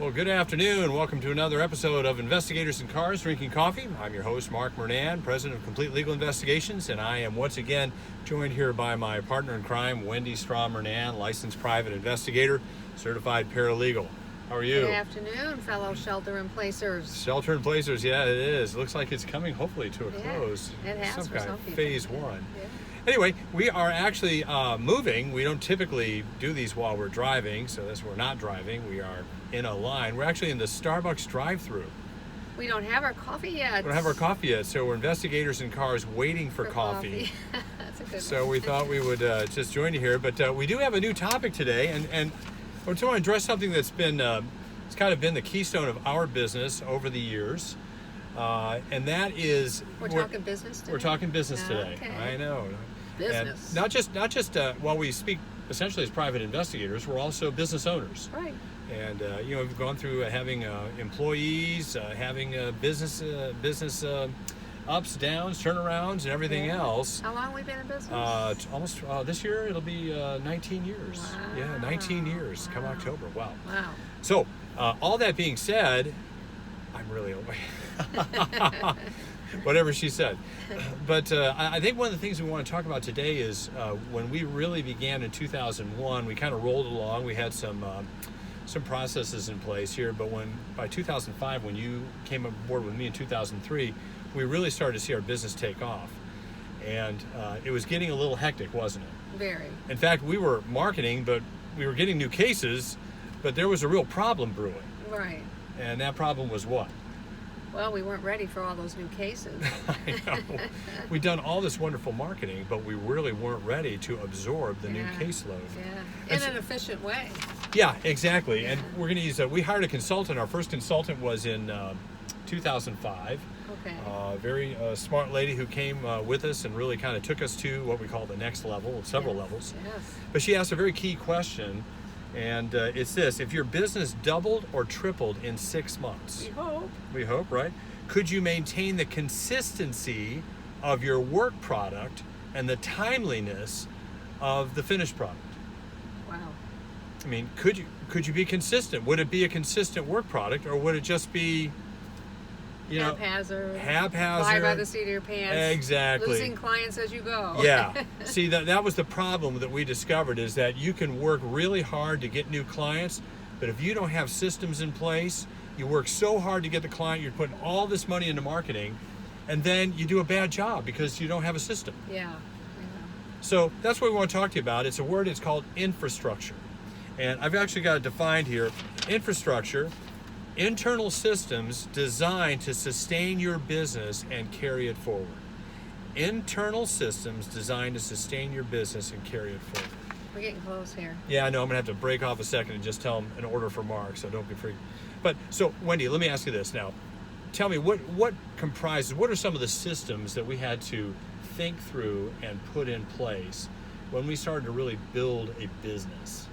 Well, good afternoon. Welcome to another episode of Investigators in Cars Drinking Coffee. I'm your host, Mark Murnan, president of Complete Legal Investigations, and I am once again joined here by my partner in crime, Wendy Straw Murnan, licensed private investigator, certified paralegal. How are you? Good afternoon, fellow shelter-in-placers. Shelter-in-placers, yeah, it is. It looks like it's coming hopefully to a close. It has for some people. Phase one. Yeah. Anyway, we are actually moving. We don't typically do these while we're driving, so that's we're not driving. We are in a line. We're actually in the Starbucks drive-thru. We don't have our coffee yet. We don't have our coffee yet, so we're investigators in cars waiting for coffee. That's a good So one. we thought we would just join you here, but we do have a new topic today, and I want to address something that's been it's kind of been the keystone of our business over the years, and that is We're talking business today? We're talking business today. Okay. I know. Business. And not just while we speak essentially as private investigators, we're also business owners. Right. And we've gone through having employees, having business ups, downs, turnarounds, and everything else. How long have we been in business? Almost this year it'll be 19 years. Wow. Yeah, 19 years come October. Wow. Wow. So all that being said, I'm really old. Whatever she said. But I think one of the things we want to talk about today is when we really began in 2001, we kind of rolled along. We had some processes in place here, but by 2005, when you came aboard with me in 2003, we really started to see our business take off. And it was getting a little hectic, wasn't it? Very. In fact, we were marketing, but we were getting new cases, but there was a real problem brewing. Right. And that problem was what? Well, we weren't ready for all those new cases. I know. We'd done all this wonderful marketing, but we really weren't ready to absorb the new caseload. Yeah. In an efficient way. Yeah, exactly. Yeah. And we're going to use we hired a consultant. Our first consultant was in 2005. Okay. Very smart lady who came with us and really kind of took us to what we call the next level, several levels. Yes. But she asked a very key question, and it's this: if your business doubled or tripled in 6 months, we hope, right? Could you maintain the consistency of your work product and the timeliness of the finished product? Wow. I mean, could you be consistent? Would it be a consistent work product, or would it just be, haphazard. Haphazard. Fly by the seat of your pants. Exactly. Losing clients as you go. Yeah. See, that was the problem that we discovered, is that you can work really hard to get new clients, but if you don't have systems in place, you work so hard to get the client, you're putting all this money into marketing, and then you do a bad job because you don't have a system. Yeah. So that's what we want to talk to you about. It's a word, it's called infrastructure. And I've actually got it defined here. Infrastructure: internal systems designed to sustain your business and carry it forward. Internal systems designed to sustain your business and carry it forward. We're getting close here. Yeah, I know. I'm going to have to break off a second and just tell them an order for Mark, so don't be freaked. But, so, Wendy, let me ask you this now. Tell me, what are some of the systems that we had to think through and put in place when we started to really build a business?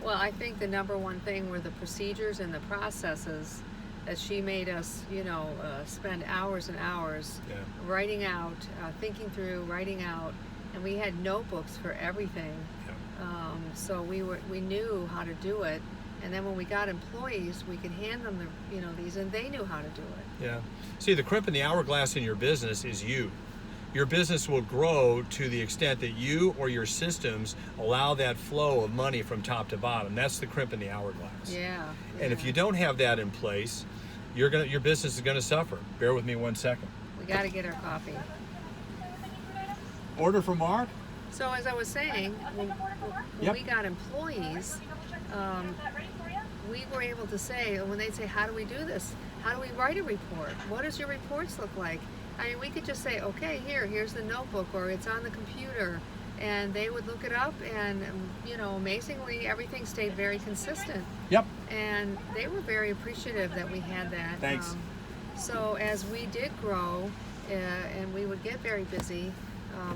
Well, I think the number one thing were the procedures and the processes that she made us, spend hours and hours writing out, thinking through, writing out, and we had notebooks for everything. Yeah. So we knew how to do it, and then when we got employees, we could hand them these, and they knew how to do it. Yeah. See, the crimp in the hourglass in your business is you. Your business will grow to the extent that you or your systems allow that flow of money from top to bottom. That's the crimp in the hourglass. Yeah. And if you don't have that in place, your business is going to suffer. Bear with me 1 second. We got to get our coffee. Order for Mark? So as I was saying, when we got employees, we were able to say, when they say, how do we do this? How do we write a report? What does your reports look like? I mean, we could just say, okay, here's the notebook, or it's on the computer, and they would look it up, and amazingly, everything stayed very consistent. Yep. And they were very appreciative that we had that. Thanks. So as we did grow, and we would get very busy,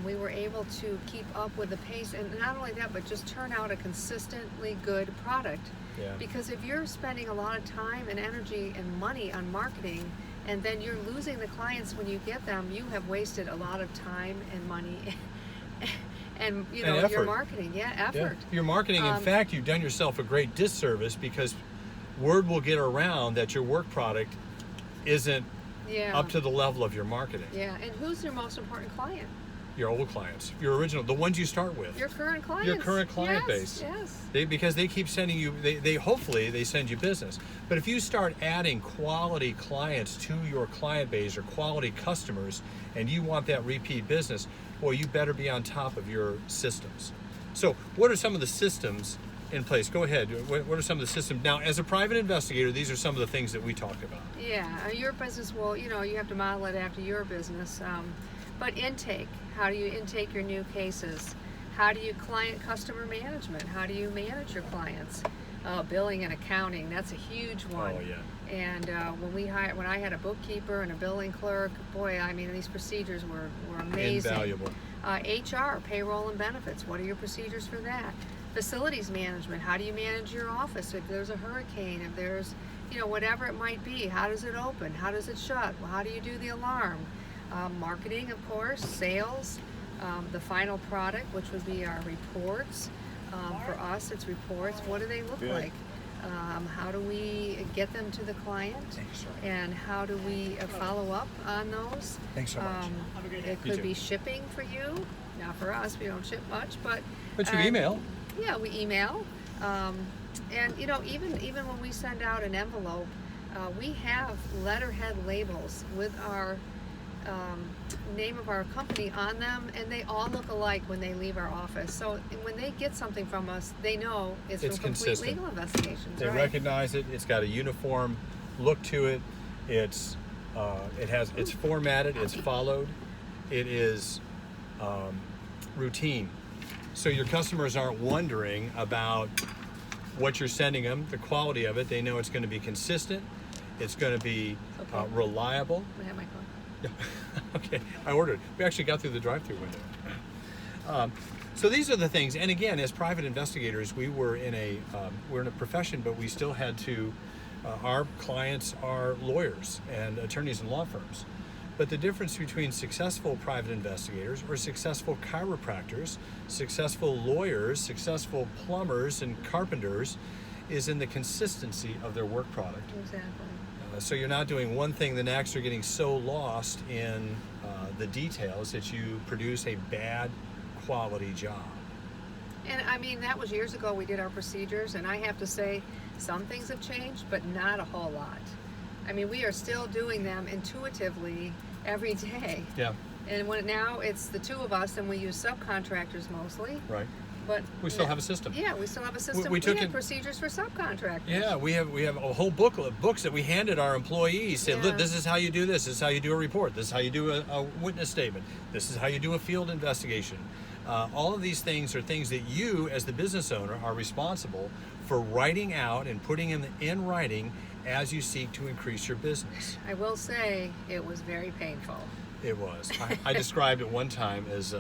we were able to keep up with the pace, and not only that, but just turn out a consistently good product. Yeah. Because if you're spending a lot of time and energy and money on marketing, and then you're losing the clients when you get them, you have wasted a lot of time and money and your marketing, effort. Yeah. Your marketing, in fact, you've done yourself a great disservice, because word will get around that your work product isn't Yeah. up to the level of your marketing. Yeah. And who's your most important client? Your old clients, your original, the ones you start with. Your current clients. Your current client Yes, base. Yes. Because they keep sending you, they hopefully they send you business. But if you start adding quality clients to your client base or quality customers, and you want that repeat business, well, you better be on top of your systems. So what are some of the systems in place? Go ahead. What are some of the systems? Now, as a private investigator, these are some of the things that we talk about. Yeah. Your business will, you have to model it after your business. But intake. How do you intake your new cases? How do you customer management? How do you manage your clients? Billing and accounting, that's a huge one. Oh, yeah. And when I had a bookkeeper and a billing clerk, boy, I mean, these procedures were amazing. Invaluable. HR, payroll and benefits, what are your procedures for that? Facilities management, how do you manage your office if there's a hurricane, if there's, whatever it might be, how does it open, how does it shut, well, how do you do the alarm? Marketing, of course, sales, the final product, which would be our reports. For us, it's reports. What do they look Good. like? How do we get them to the client? Thanks. And how do we follow up on those? Thanks so much. It You could too. be shipping for you. Not for us, we don't ship much, but But you email. yeah, we email. And even when we send out an envelope, we have letterhead labels with our name of our company on them, and they all look alike when they leave our office. So when they get something from us, they know it's It's from Complete consistent. Legal Investigations. They right? recognize it. It's got a uniform look to it. It's formatted. It's followed. It is routine. So your customers aren't wondering about what you're sending them, the quality of it. They know it's going to be consistent. It's going to be Okay. reliable. I have my phone. Okay, I ordered. We actually got through the drive-through window. So these are the things. And again, as private investigators, we're in a profession, but we still had to. Our clients are lawyers and attorneys and law firms. But the difference between successful private investigators or successful chiropractors, successful lawyers, successful plumbers and carpenters is in the consistency of their work product. Exactly. So you're not doing one thing the next, or getting so lost in the details that you produce a bad quality job. And I mean, that was years ago we did our procedures, and I have to say, some things have changed, but not a whole lot. I mean, we are still doing them intuitively every day. Yeah, And now it's the two of us, and we use subcontractors mostly. right. But We still have a system. Yeah, we still have a system. we took have it- procedures for subcontractors. Yeah, we have a whole booklet of books that we handed our employees. Said, Yeah. look, this is how you do this. This is how you do a report. This is how you do a witness statement. This is how you do a field investigation. All of these things are things that you, as the business owner, are responsible for writing out and putting in writing as you seek to increase your business. I will say it was very painful. It was. I described it one time as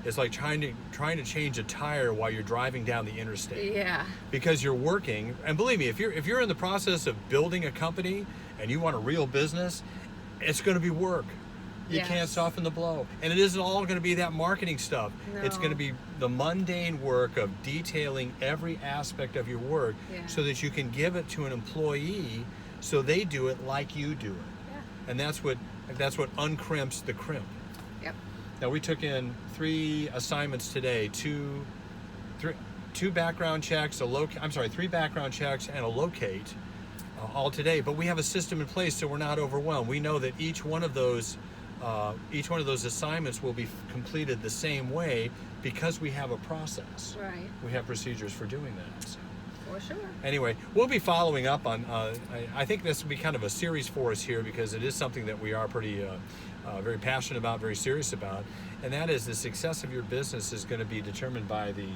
it's like trying to change a tire while you're driving down the interstate. Yeah. Because you're working, and believe me, if you're in the process of building a company and you want a real business, it's going to be work. You Yes. can't soften the blow, and it isn't all going to be that marketing stuff. It's No. going to be the mundane work of detailing every aspect of your work, Yeah. so that you can give it to an employee, so they do it like you do it, Yeah. and that's what uncrimps the crimp. Yep. Now we took in 3 assignments today, two background checks, 3 background checks and a locate, all today. But we have a system in place, so we're not overwhelmed. We know that each one of those assignments will be completed the same way because we have a process. Right. We have procedures for doing that. So. For sure. Anyway, we'll be following up on, I think this will be kind of a series for us here, because it is something that we are pretty, very passionate about, very serious about, and that is the success of your business is going to be determined by the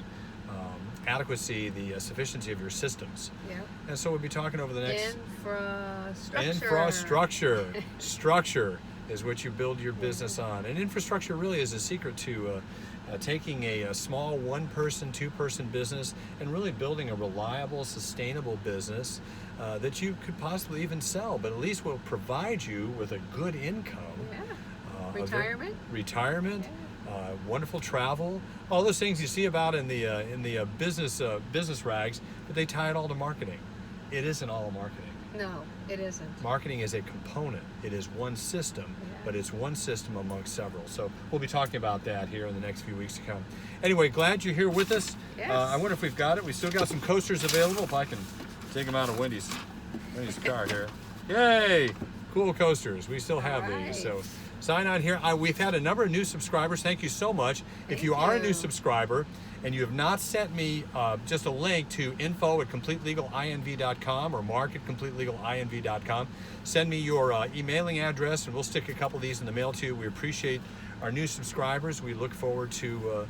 adequacy, the sufficiency of your systems. Yep. And so we'll be talking over the next... Infrastructure. Structure is what you build your business on. And infrastructure really is a secret to taking a small one-person, two-person business and really building a reliable, sustainable business that you could possibly even sell, but at least will provide you with a good income. Yeah. a very- Retirement. Retirement. Wonderful travel, all those things you see about in the business rags, but they tie it all to marketing. it isn't all marketing. No, it isn't. Marketing is a component. It is one system, but it's one system amongst several. So we'll be talking about that here in the next few weeks to come. Anyway, glad you're here with us. Yes. I wonder if we've got it. We still got some coasters available. If I can take them out of Wendy's car here. Yay! Cool coasters. We still have these. So sign on here. We've had a number of new subscribers. Thank you so much. If you are a new subscriber and you have not sent me just a link to info@completelegalinv.com or mark@completelegalinv.com, send me your emailing address and we'll stick a couple of these in the mail to you. We appreciate our new subscribers. We look forward to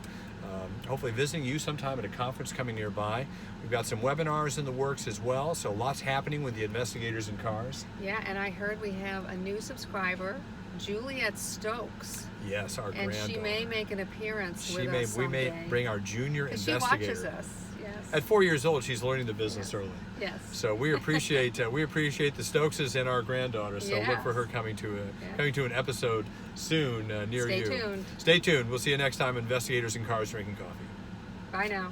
hopefully visiting you sometime at a conference coming nearby. We've got some webinars in the works as well, so lots happening with the investigators in cars. Yeah, and I heard we have a new subscriber, Juliet Stokes. Yes, our and granddaughter. she may make an appearance with us We someday. may bring our junior 'Cause investigator. she watches us. Yes. At 4 years old, she's learning the business early. Yes. So we appreciate the Stokeses and our granddaughter. So look for her Yes. coming to an episode soon near Stay you. tuned. Stay tuned. We'll see you next time. Investigators in Cars Drinking Coffee. Bye now.